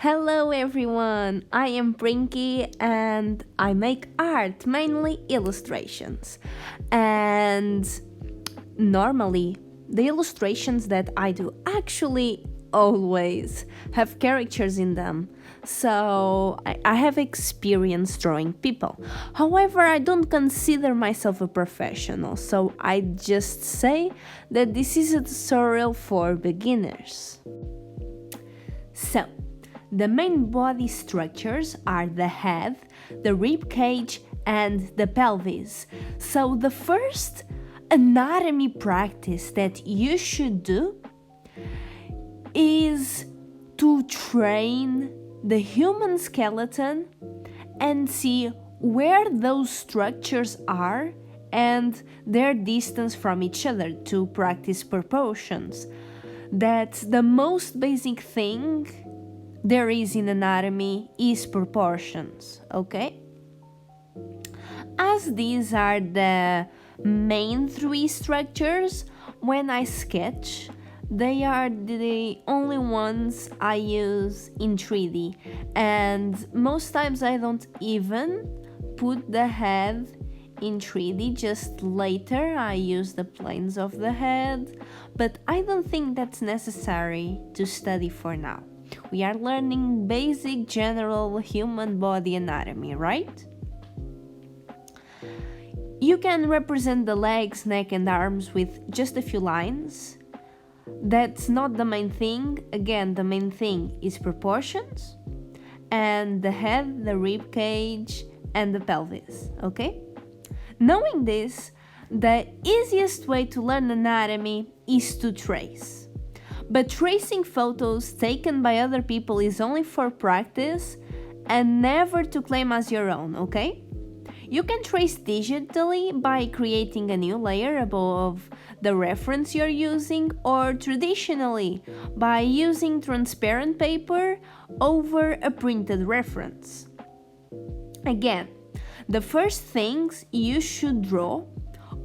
Hello everyone, I am Brinky and I make art, mainly illustrations. And normally, the illustrations that I do actually always have characters in them. So I have experience drawing people. However, I don't consider myself a professional, so I just say that this is a tutorial for beginners. So, the main body structures are the head, the rib cage, and the pelvis. So, the first anatomy practice that you should do is to train the human skeleton and see where those structures are and their distance from each other to practice proportions. That's the most basic thing there is in anatomy is proportions, okay? As these are the main three structures, when I sketch, they are the only ones I use in 3D, and most times I don't even put the head in 3D, just later I use the planes of the head, but I don't think that's necessary to study for now. We are learning basic general human body anatomy, right? You can represent the legs, neck, and arms with just a few lines. That's not the main thing. Again, the main thing is proportions and the head, the rib cage, and the pelvis, okay? Knowing this, the easiest way to learn anatomy is to trace. But tracing photos taken by other people is only for practice and never to claim as your own, okay? You can trace digitally by creating a new layer above the reference you're using, or traditionally by using transparent paper over a printed reference. Again, the first things you should draw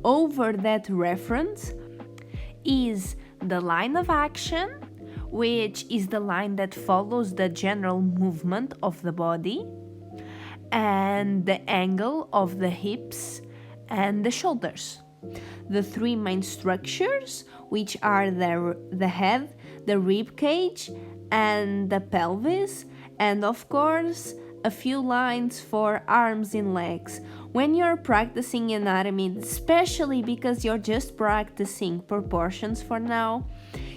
over that reference is the line of action, which is the line that follows the general movement of the body, and the angle of the hips and the shoulders. The three main structures, which are the head, the rib cage, and the pelvis, and of course, a few lines for arms and legs. When you're practicing anatomy, especially because you're just practicing proportions for now,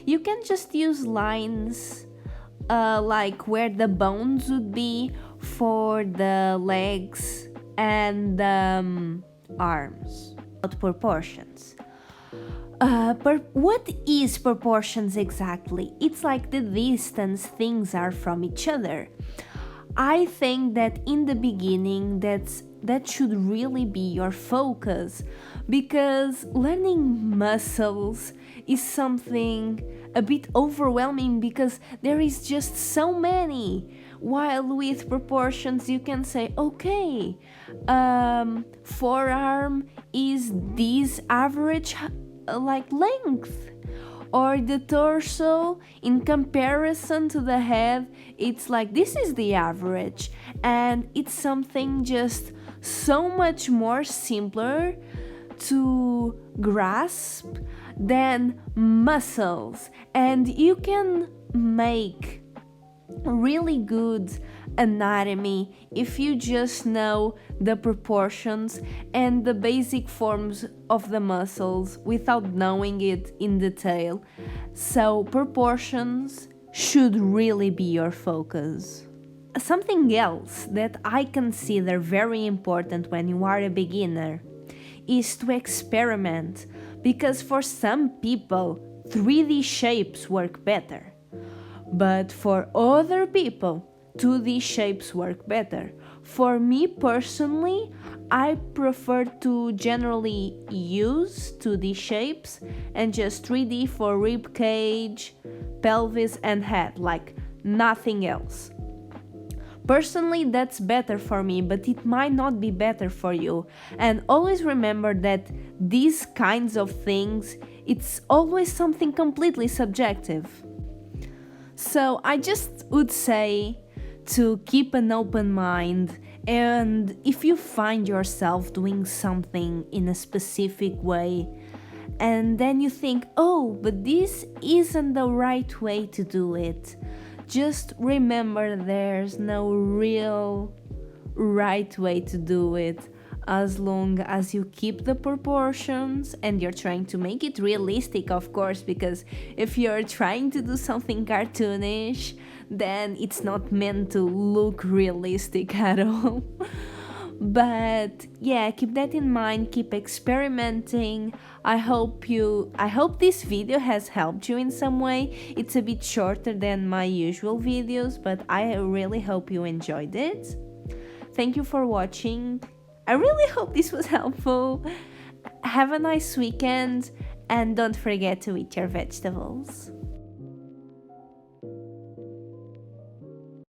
you can just use lines like where the bones would be for the legs and the arms. About proportions. What is proportions exactly? It's like the distance things are from each other. I think that in the beginning that should really be your focus, because learning muscles is something a bit overwhelming because there is just so many. While with proportions you can say, okay, forearm is this average length, or the torso in comparison to the head, it's like this is the average, and it's something just so much more simpler to grasp than muscles, and you can make really good anatomy if you just know the proportions and the basic forms of the muscles without knowing it in detail. So proportions should really be your focus. Something else that I consider very important when you are a beginner is to experiment, because for some people 3D shapes work better. But for other people, 2D shapes work better. For me personally, I prefer to generally use 2D shapes and just 3D for rib cage, pelvis, and head, like nothing else. Personally, that's better for me, but it might not be better for you. And always remember that these kinds of things, it's always something completely subjective. So I just would say to keep an open mind. And if you find yourself doing something in a specific way, and then you think, oh, but this isn't the right way to do it, just remember there's no real right way to do it, as long as you keep the proportions and you're trying to make it realistic, of course, because if you're trying to do something cartoonish, then it's not meant to look realistic at all. But yeah, keep that in mind, keep experimenting. I hope this video has helped you in some way. It's a bit shorter than my usual videos, but I really hope you enjoyed it. Thank you for watching. I really hope this was helpful. Have a nice weekend, and don't forget to eat your vegetables.